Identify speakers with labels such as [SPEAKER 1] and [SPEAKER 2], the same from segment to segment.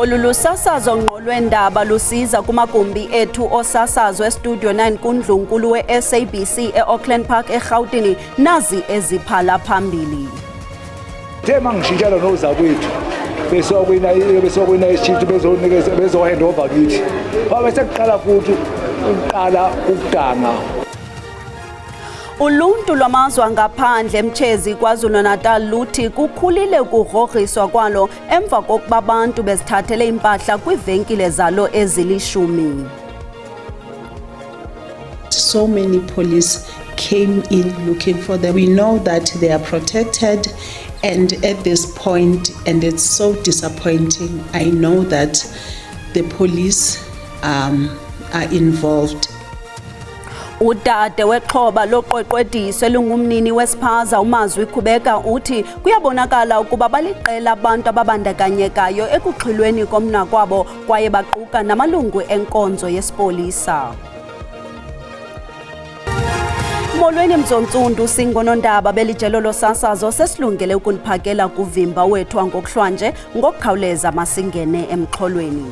[SPEAKER 1] Olu lusasazo ngqo lwendaba lusiza kumagumbi ethu osasazo eStudio 9 kuNdlunkulu we-SABC e-Auckland Park eGauteng nazi eziphala phambili.
[SPEAKER 2] Tema ngishintshana nozakwethu besokwina ishift bezohand over kithi. Bese kuqala futhi uqala ukudanga.
[SPEAKER 1] Uluntu lwamazwe angaphandle eMtshezi KwaZulu-Natal luthi kukhulile ukugrogriswa kwalo emva kokuba abantu bezithathele impahla kwiivenkile zalo ezilishumi.
[SPEAKER 3] So many police came in looking for them. We know that they are protected, and at this point, and it's so disappointing, I know that the police are involved.
[SPEAKER 1] Udade wexhoba loqweqwediso elungumnini wesiphaza uMazwi Khubeka uthi kuyabonakala ukuba baliqela abantu ababandakanyekayo ekuxhilweni komnakwabo kwaye baquka namalungu enkonzo yesipolisa. Molweni Mzontsundu singonondaba belijelo losasazo sesilungele ukuniphakela kuvimba wethu ngokuhlwanje ngokukhawuleza masingene emxholweni.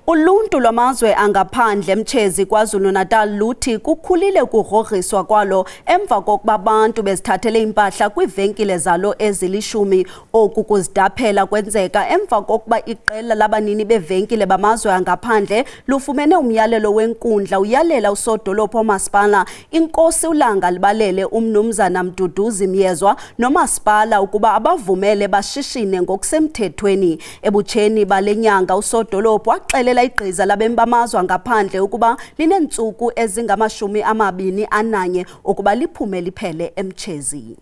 [SPEAKER 1] Uluntu lwamazwe angaphandle eMtshezi KwaZulu-Natal luthi kukhulile ukugrogriswa kwalo emva kokuba abantu bezithathele impahla kwiivenkile zalo ezilishumi. Oku kuzidaphela kwenzeka emva kokuba iqela labanini bevenkile bamazwe angaphandle lufumene umyalelo wenkundla uyalela usodolophu omasipala Inkosi uLanga Libalele uMnumzana Mduduzi Myezwa nomasipala ukuba abavumele bashishine ngokusemthethweni. Ebutsheni balenyanga usodolophu waxelela igqiza labemi bamazwe angaphandle ukuba linentsuku ezingama-21 ukuba liphume liphele eMtshezi.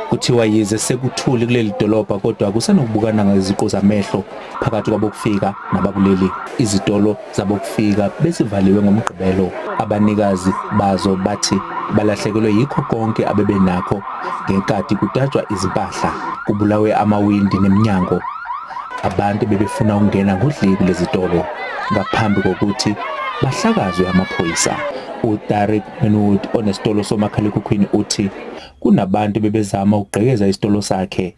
[SPEAKER 4] Kuthiwa yize sekuthuli kuleli dolobha kodwa akusenokubukana ngeziqu zamehlo phakathi kwabokufika nabakuleli. Izitolo zabokufika besivaliwe ngomgqibelo. Abanikazi bazo bathi balahlekelwe yikho konke abebenakho ngenkathi kutatshwa izimpahla, kubulawe amawindi neminyango. Abantu bebefuna ukungena ngodleki lezitolo ngaphambi kokuthi bahlakazwe amaphoyisa. uTarik Menwood onesitolo somakhalekhukhwini uthi kunabantu bebezama ukugqekeza isitolo sakhe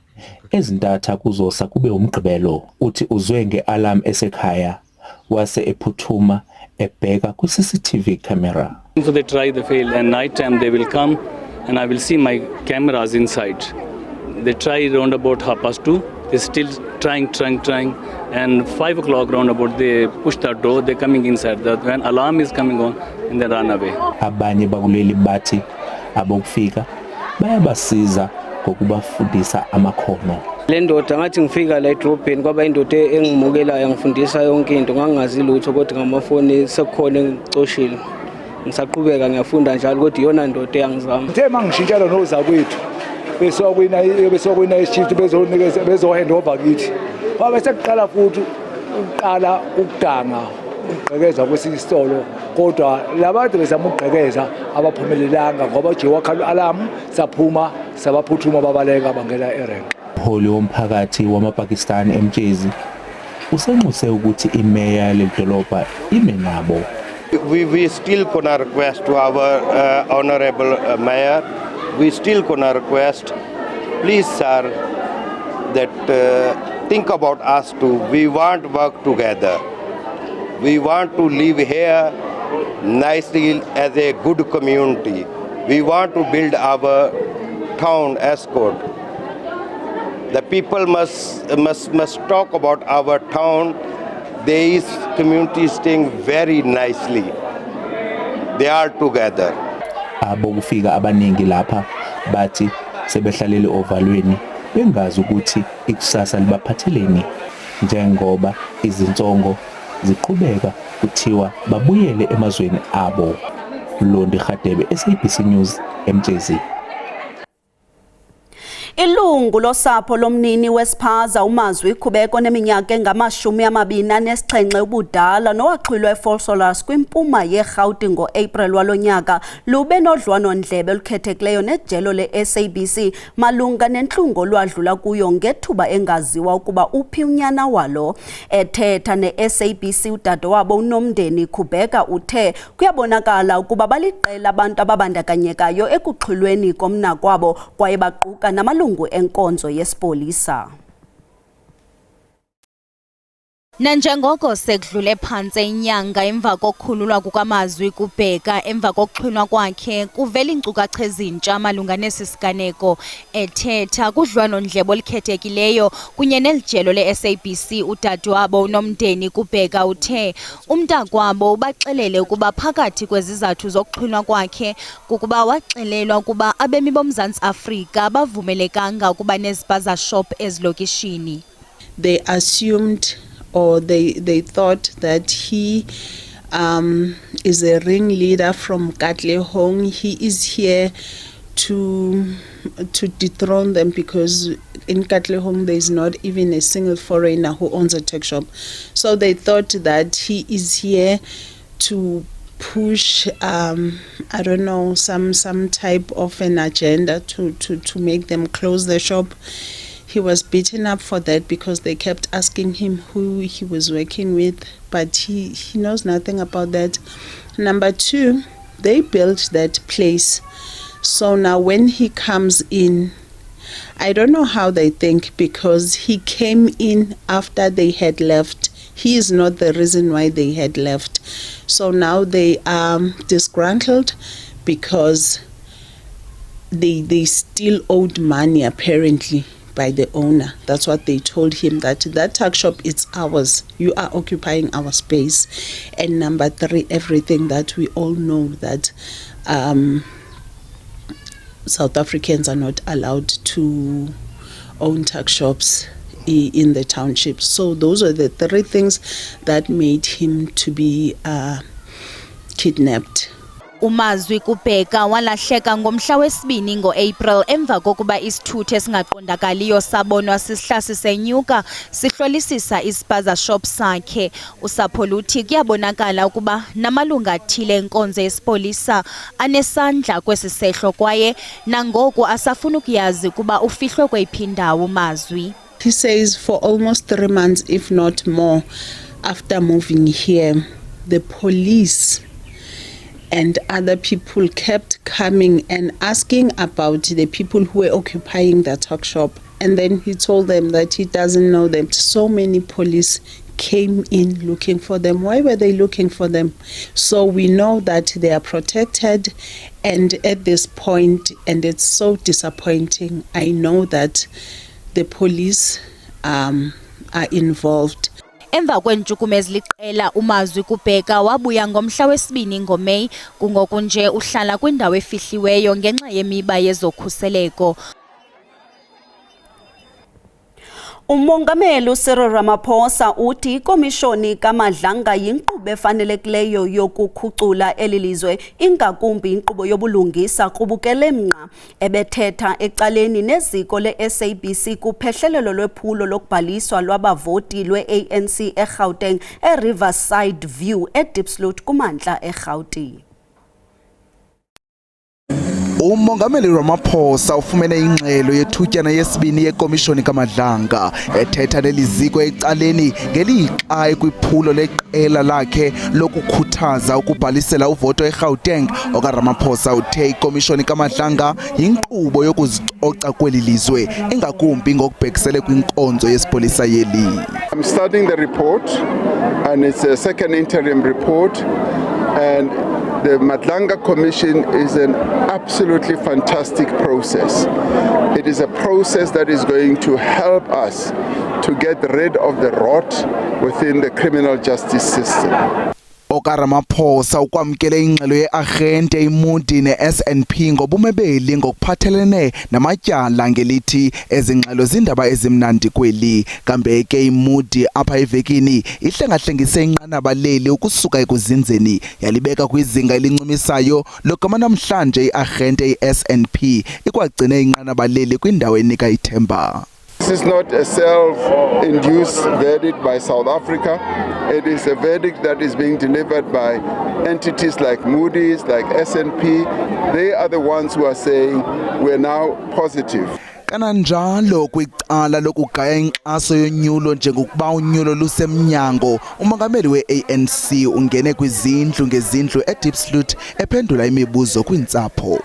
[SPEAKER 4] ezintatha kuzosa kube umgqibelo. Uthi uzwe nge-alarm esekhaya wase ephuthuma ebheka ku-CCTV camera.
[SPEAKER 5] So they try the fail and night time they will come and I will see my cameras inside. They try around about 2:30. They're still trying and 5 o'clock round about they push the door, they're coming inside. When alarm is coming on and they run away.
[SPEAKER 4] Abanye bakuleli bathi abokufika bayabasiza ngokubafundisa amakhono.
[SPEAKER 6] Le ndoda ngathi ngifika la edrobheni kwaba indoda engimukelayo ngifundisa yonke into ngangazi lutho kodwa ngamafoni sekukhona engicoshile. Ngisaqhubeka ngiyafunda njalo kodwa iyona ndoda eyangizama.
[SPEAKER 2] Tema ngishintshana nozakwethu besokwina ishift bezohand over kithi. Bese kuqala futhi uqala ukudanga ukugqekeza kwesinye isitolo kodwa labantu bezama ukugqekeza abaphumelelanga ngoba nje wakhala alarm saphuma sabaphuthuma babaleka bangena erenk.
[SPEAKER 4] Umholi womphakathi wamaPakistani eMtshezi usenxuse ukuthi imeya ledolobha ime nabo.
[SPEAKER 7] We still gonna request to our honorable mayor. We still gonna request, please sir, that think about us too. We want to work together. We want to live here nicely as a good community. We want to build our town as good. The people must talk about our town. There is community staying very nicely. They are together.
[SPEAKER 4] Abokufika abaningi lapha bathi sebehlalele ovalweni bengazi ukuthi ikusasa libaphatheleni njengoba izinsongo ziqhubeka kuthiwa babuyele emazweni abo. Londi Khadebe, SABC News, eMtshezi.
[SPEAKER 1] Ilungu losapho lomnini wesiphaza uMazwi Khubeka oneminyaka engama-27 ubudala nowaxhilwa eFalsolas kwimpuma yeGauteng ngo-April walonyaka lube nodliwano-ndlebe olukhethekileyo nejelo le-SABC malunga nentlungu olwadlula kuyo ngethuba engaziwa ukuba uphi unyana walo. Ethetha ne-SABC udade wabo uNomndeni Khubeka uthe kuyabonakala ukuba baliqela abantu ababandakanyekayo ekuxhilweni komnakwabo kwaye baquka namalungu namalungu enkonzo yesipolisa.
[SPEAKER 8] Nanjengoko sekudlule phantse inyanga emva kokukhululwa kukaMazwi kuBheka emva kokuxhwilwa kwakhe kuvela iinkcukacha ezintsha malunga nesi siganeko ethetha kudliwano-ndlebe olukhethekileyo kunye nelijelo le-SABC udadewabo uNomndeni kuBheka uthe umntakwabo ubaxelele ukuba phakathi kwezizathu zokuxhwilwa kwakhe kukuba waxelelwa ukuba abemi boMzantsi Afrika bavumelekanga ukuba nezipaza shop ezilokishini.
[SPEAKER 3] They assumed or they thought that he is a ringleader from Katlehong. He is here to dethrone them because in Katlehong there is not even a single foreigner who owns a tech shop. So they thought that he is here to push I don't know, some type of an agenda to make them close the shop. He was beaten up for that because they kept asking him who he was working with, but he knows nothing about that. Number two, they built that place. So now when he comes in, I don't know how they think because he came in after they had left. He is not the reason why they had left. So now they are disgruntled because they still owed money apparently by the owner. That's what they told him, that tuck shop, it's ours. You are occupying our space. And number three, everything that we all know that South Africans are not allowed to own tuck shops in the township. So those are the three things that made him to be kidnapped.
[SPEAKER 8] uMazwi kuBheka walahleka ngomhla wesibini ngo-April emva kokuba isithuthi esingaqondakaliyo sabonwa sisihlasi senyuka sihlolisisa isipaza shop sakhe. Usapho luthi kuyabonakala ukuba namalunga athile enkonzo yesipolisa anesandla kwesi sehlo kwaye nangoku asafuna ukuyazi ukuba ufihlwe kweyiphi indawo uMazwi.
[SPEAKER 3] He says for almost 3 months, if not more, after moving here, the police and other people kept coming and asking about the people who were occupying the tuck shop. And then he told them that he doesn't know them. So many police came in looking for them. Why were they looking for them? So we know that they are protected. And at this point, and it's so disappointing, I know that the police are involved.
[SPEAKER 8] Emva kwentshukumo eziliqela uMazwi kuBheka wabuya ngomhla wesibini ngoMeyi kungoku nje uhlala kwindawo efihliweyo ngenxa yemiba yezokhuseleko.
[SPEAKER 1] Umongameli Cyril Ramaphosa uthi ikomishoni kaMadlanga yinkqubo efanelekileyo yokukhucula elilizwe ingakumbi inkqubo yobulungisa kubukelemnqa ebethetha ecaleni neziko le-SABC kuphehlelelo lwephulo lokubhaliswa lwabavoti lwe-ANC eGauteng eRiverside View eDiepsloot kumantla eGauteng.
[SPEAKER 9] Umongameli Ramaphosa ufumene ingxelo yethutyana yesibini yekomishoni kaMadlanga ethetha neliziko ecaleni ngelixa kwiphulo leqela lakhe lokukhuthaza ukubhalisela uvoto eGauteng. OkaRamaphosa uthe ikomishoni kaMadlanga yinkqubo yokuzicoca kweli lizwe ingakumbi ngokubhekisele kwinkonzo yesipolisa yeli.
[SPEAKER 10] I'm studying the report and it's a second interim report, and the Madlanga Commission is an absolutely fantastic process. It is a process that is going to help us to get rid of the rot within the criminal justice system.
[SPEAKER 9] OkaRamaphosa ukwamkele ingxelo yearhente iMoody ne-SNP ngobumebeli ngokuphathelene namatyala ngelithi ezingxelo zindaba ezimnandi kweli. Kambe ke iMoody apha evekini ihlengahlengise inqanaba leli ukusuka ekuzinzeni yalibeka kwizinga elincumisayo lokama namhlanje iarhente iSNP ikwagcine inqanaba leli kwindawo enika ithemba.
[SPEAKER 10] This is not a self-induced verdict by South Africa. It is a verdict that is being delivered by entities like Moody's, like S&P. They are the ones who are saying we're now positive.
[SPEAKER 9] Kananjalo kwicala lokugaya inkxaso yonyulo njengokuba unyulo lusemnyango, umongameli we-ANC ungene kwizindlu ngezindlu eDiepsloot ephendula imibuzo kwintsapho.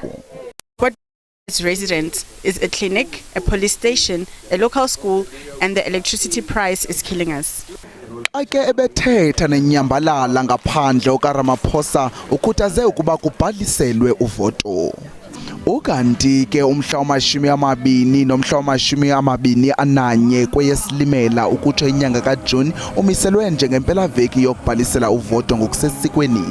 [SPEAKER 11] As residents is a clinic, a police station, a local school, and the electricity price is killing us.
[SPEAKER 9] Ake ebethetha nenyambalala ngaphandle uKaramaphosa ukhuthaze ukuba kubhaliselwe uvoto. Ukanti ke umhla wama-20 nomhla wama-21 kweyeSilimela ukutsho inyanga kaJuni umiselwe njengempelaveki yokubhalisela uvoto ngokusesikweni.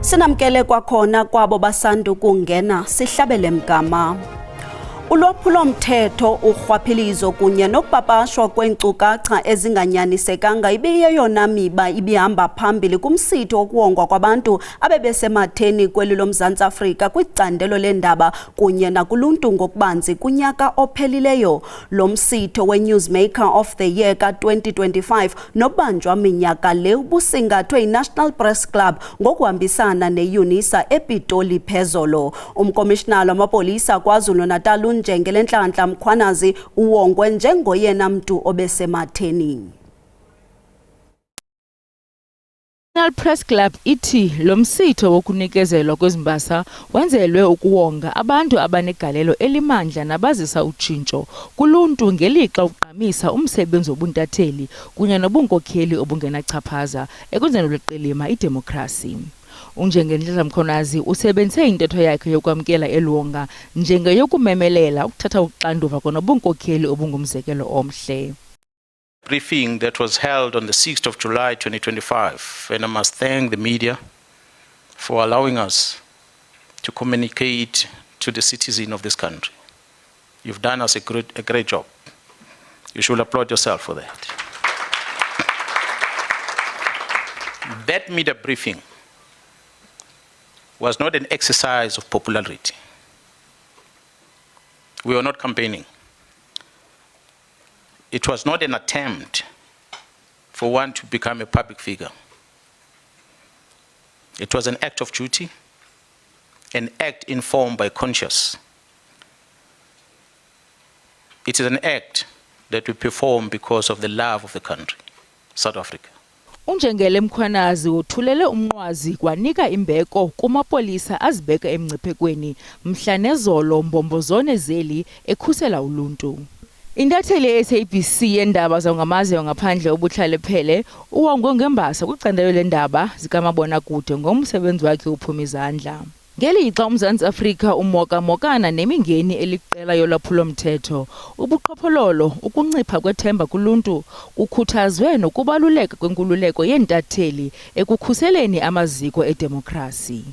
[SPEAKER 1] Sinamkele kwakhona kwabo basandu kungena sihlabele mgama. Ulwaphulomthetho, urhwaphilizo kunye nokupapashwa kweenkcukacha ezinganyanisekanga ibiyeyona miba ibihamba phambili kumsitho wokuwongwa kwabantu abebesematheni kweli loMzantsi Afrika kwicandelo leendaba kunye nakuluntu ngokubanzi kunyaka ophelileyo. Lo msitho we-Newsmaker of the Year ka-2025 nobanjwa minyaka le ubusingathwe yi-National Press Club ngokuhambisana ne-UNISA ePitoli phezolo. Umkomishinala wamapolisa KwaZulu-Natal Njengelenhlanhla Mkhwanazi uwongwe njengoyena mntu obesematheni.
[SPEAKER 12] National Press Club ithi lo msitho wokunikezelwa kwezimbasa wenzelwe ukuwonga abantu abanegalelo elimandla nabazisa utshintsho kuluntu ngelixa uqhamisa umsebenzi wobuntatheli kunye nobunkokheli obungenachaphaza ekwenzeni uliqilima idemokrasi. Unjengelenhlanhla Mkhwanazi usebenzise intetho yakhe yokwamkela eluwonga njengeyokumemelela ukuthatha uxanduva konobunkokheli obungumzekelo omhle.
[SPEAKER 13] Briefing that was held on the 6th of July 2025, and I must thank the media for allowing us to communicate to the citizen of this country. You've done us a great job. You should applaud yourself for that. That media briefing was not an exercise of popularity. We were not campaigning. It was not an attempt for one to become a public figure. It was an act of duty, an act informed by conscience. It is an act that we perform because of the love of the country, South Africa.
[SPEAKER 12] Unjengele Mkhwanazi uthulele umnqwazi kwanika imbeko kumapolisa azibeka emngciphekweni mhla nezolo mbombozone zeli ekhusela uluntu. Intatheli ye-SABC yendaba zangamazwe ngaphandle obuhlale phele uwongwe ngembasa kwicandelo leendaba zikamabonakude ngomsebenzi wakhe uphuma izandla. Ngelixa uMzantsi Afrika umoka-mokana nemingeni eliqela yolwaphulomthetho, ubuqhophololo, ukuncipha kwethemba kuluntu kukhuthazwe nokubaluleka kwenkululeko yeentatheli ekukhuseleni amaziko edemokrasi.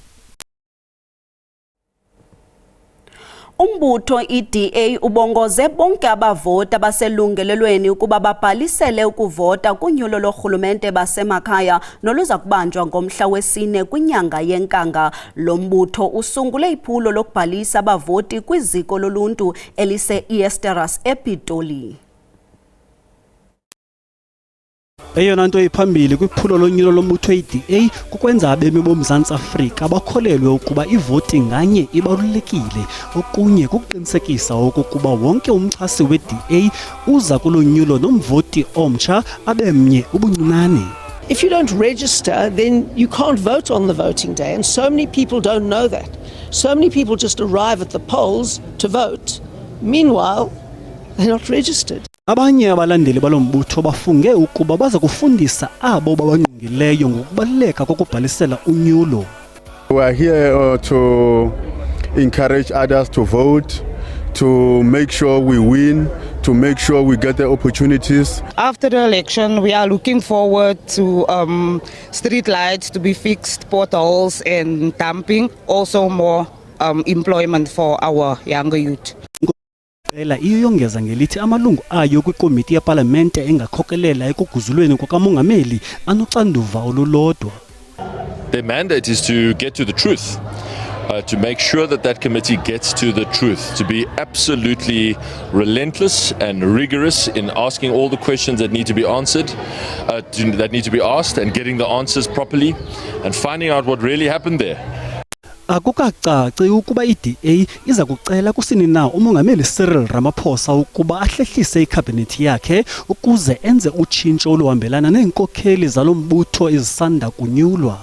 [SPEAKER 1] Umbutho iDA ubongoze bonke abavoti abaselungelelweni ukuba babhalisele ukuvota kunyulo lorhulumente basemakhaya noluza kubanjwa ngomhla wesine kwinyanga yenkanga. Lo mbutho usungule iphulo lokubhalisa abavoti kwiziko loluntu elise-Easteras ePitoli.
[SPEAKER 14] Eyona nto iphambili kwiphulo lonyulo lombutho iDA kukwenza abemi boMzantsi Afrika bakholelwe ukuba ivoti nganye ibalulekile. Okunye kukuqinisekisa okokuba wonke umchasi weDA uza kulonyulo nomvoti omtsha abemnye ubuncinane.
[SPEAKER 15] If you don't register, then you can't vote on the voting day, and so many people don't know that. So many people just arrive at the polls to vote. Meanwhile, they're not registered.
[SPEAKER 14] Abanye abalandeli balombutho bafunge ukuba baza kufundisa abo babangqongileyo ngokubaluleka kokubhalisela unyulo.
[SPEAKER 10] We are here to encourage others to vote, to make sure we win, to make sure we get the opportunities.
[SPEAKER 16] After the election, we are looking forward to street lights to be fixed, potholes and dumping, also more employment for our younger youth.
[SPEAKER 14] Iyongeza ngelithi amalungu ayo kwikomiti yeParlamente engakhokelela ekuguzulweni kwakamongameli anoxanduva olulodwa.
[SPEAKER 17] The mandate is to get to the truth, to make sure that that committee gets to the truth, to be absolutely relentless and rigorous in asking all the questions that need to be answered, that need to be asked, and getting the answers properly and finding out what really happened there.
[SPEAKER 14] Akukacaci ukuba iDA iza kucela kusini na umongameli Cyril Ramaphosa ukuba ahlehlise ikhabhinethi yakhe ukuze enze utshintsho oluhambelana neenkokheli zalo mbutho ezisanda kunyulwa.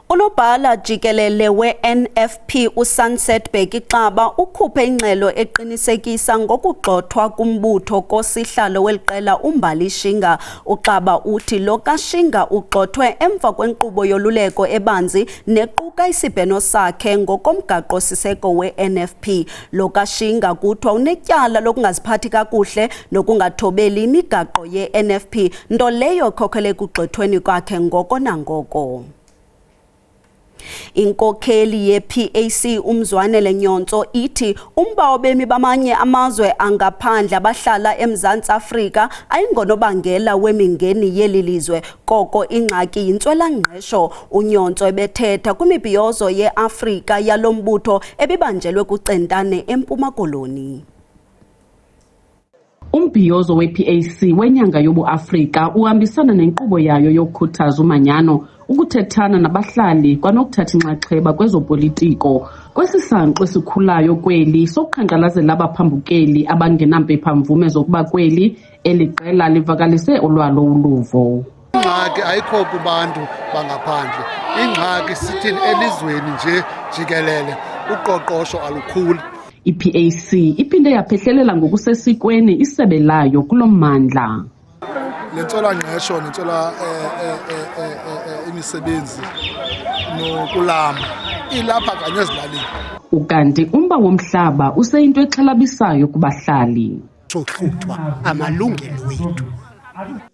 [SPEAKER 1] Unobhala jikelele we-NFP uSunset Bheki-Xaba ukhuphe ingxelo eqinisekisa ngokugxothwa kumbutho kosihlalo weliqela uMbali Shinga. uXaba uthi lo kaShinga ugxothwe emva kwenkqubo yoluleko ebanzi nequka isibheno sakhe ngokomgaqo-siseko we-NFP. Lo kaShinga kuthiwa unetyala lokungaziphathi kakuhle nokungathobeli imigaqo ye-NFP, nto leyo ekhokhele ekugxothweni kwakhe ngoko nangoko. Inkokheli ye-PAC uMzwanele Nyontso ithi umba wabemi bamanye amazwe angaphandle abahlala eMzantsi Afrika ayingonobangela wemingeni yeli lizwe, koko ingxaki yintswelangqesho. uNyontso ebethetha kwimibhiyozo ye-Afrika yalo mbutho ebibanjelwe kuCentane eMpuma Koloni.
[SPEAKER 18] Umbhiyozo we-PAC wenyanga yobu-Afrika uhambisana nenkqubo yayo yokukhuthaza umanyano, ukuthethana nabahlali kwanokuthatha inxaxheba kwezopolitiko. Kwesisankxwe esikhulayo kweli sokuqhankqalazela abaphambukeli abangenampephamvume zokuba kweli, eli qela livakalise olwalo uluvo.
[SPEAKER 19] Ingxaki ayikho kubantu bangaphandle, ingxaki sithini elizweni nje jikelele, uqoqosho alukhuli.
[SPEAKER 18] I-PAC iphinde yaphehlelela ngokusesikweni isebe layo kulo mmandla.
[SPEAKER 19] Lentswelangqesho nentswela imisebenzi nokulama ilapha kanye ezilalini.
[SPEAKER 18] Ukanti umba womhlaba useyinto exhalabisayo kubahlali.
[SPEAKER 19] Sohluthwa amalungelo wethu.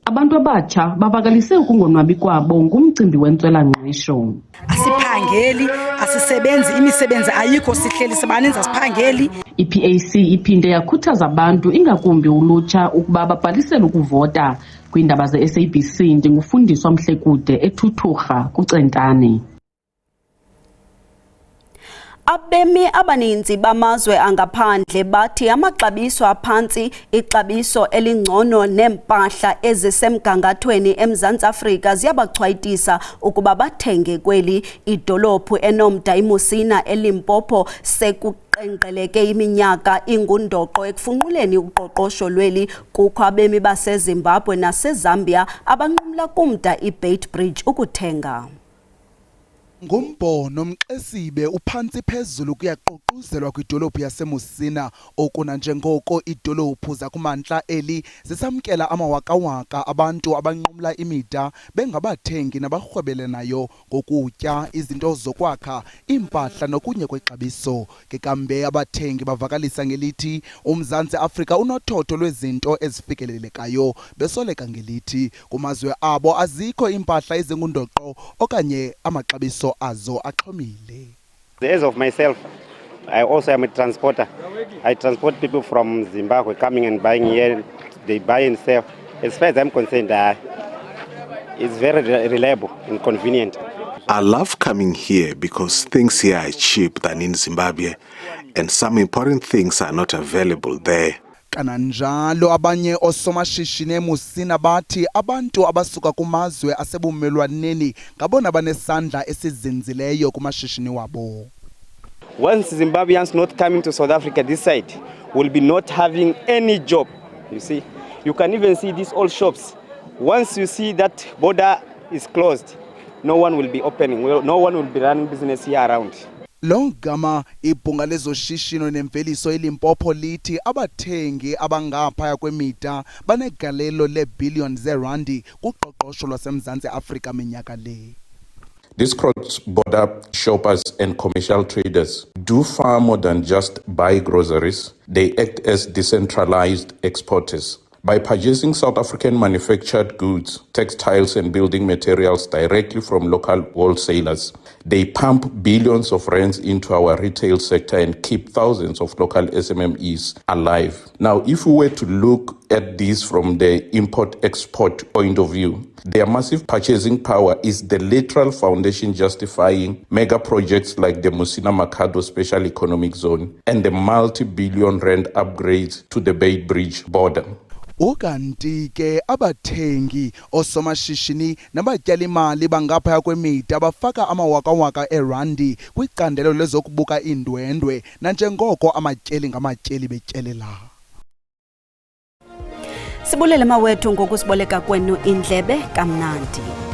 [SPEAKER 18] Abantu abatsha bavakalise ukungonwabi kwabo ngumcimbi wentswelangqesho.
[SPEAKER 20] Asiphangeli, asisebenzi, imisebenzi ayikho, sihleli sibaninzi asiphangeli.
[SPEAKER 18] I-PAC iphinde yakhuthaza abantu ingakumbi ulutsha ukuba babhalisele ukuvota. Kwiindaba ze-SABC ndingufundiswa Mhlekude eThuthurha kuCentane.
[SPEAKER 1] Abemi abaninzi bamazwe angaphandle bathi amaxabiso aphantsi, ixabiso elingcono neempahla ezisemgangathweni eMzantsi Afrika ziyabachwayitisa ukuba bathenge kweli. Idolophu enomda iMusina eLimpopo sekuqenqgeleke iminyaka ingundoqo ekufunquleni uqoqosho lweli. Kukho abemi baseZimbabwe naseZambia abanqumla kumda iBeitbridge ukuthenga.
[SPEAKER 9] Ngumbono Mxesibe uphantsi phezulu kuyaququzelwa kwidolophu yaseMusina okuna njengoko idolophu zakumantla eli zisamkela amawakawaka abantu abanqumla imida bengabathengi nabarhwebelanayo ngokutya, izinto zokwakha, impahla nokunye kwexabiso. Kekambe abathengi bavakalisa ngelithi uMzantsi Afrika unothotho lwezinto ezifikelelekayo, besoleka ngelithi kumazwe abo azikho impahla ezingundoqo okanye amaxabiso azo axhomile.
[SPEAKER 21] As of myself, I also am a transporter. I transport people from Zimbabwe coming and buying here. They buy and sell. As far as I'm concerned, it's very reliable and convenient.
[SPEAKER 22] I love coming here because things here are cheap than in Zimbabwe, and some important things are not available there.
[SPEAKER 9] Kananjalo abanye osomashishini eMusina bathi abantu abasuka kumazwe asebumelwaneni ngabona banesandla esizinzileyo kumashishini wabo.
[SPEAKER 23] Once Zimbabweans not coming to South Africa this side will be not having any job. You see, you can even see these old shops. Once you see that border is closed, no one will be opening, no one will be running business here around.
[SPEAKER 9] Longama ibhunga lezoshishino nemveliso eLimpopo lithi abathengi abangaphaya kwemida banegalelo lebillions zerandi kuqoqosho lwaseMzantsi Afrika minyaka le.
[SPEAKER 24] These cross-border shoppers and commercial traders do far more than just buy groceries. They act as decentralized exporters. By purchasing South African manufactured goods, textiles and building materials directly from local wholesalers, they pump billions of rands into our retail sector and keep thousands of local SMMEs alive. Now, if we were to look at this from the import-export point of view, their massive purchasing power is the literal foundation justifying mega projects like the Musina Makhado Special Economic Zone and the multi-billion rand upgrades to the Beitbridge border.
[SPEAKER 9] Ukanti ke abathengi osomashishini nabatyali imali bangaphaya kwemida abafaka amawaka-waka erandi kwicandelo lezokubuka iindwendwe nanjengoko amatyeli ngamatyeli betyelela.
[SPEAKER 1] Sibulele mawethu ngokusiboleka kwenu indlebe kamnandi.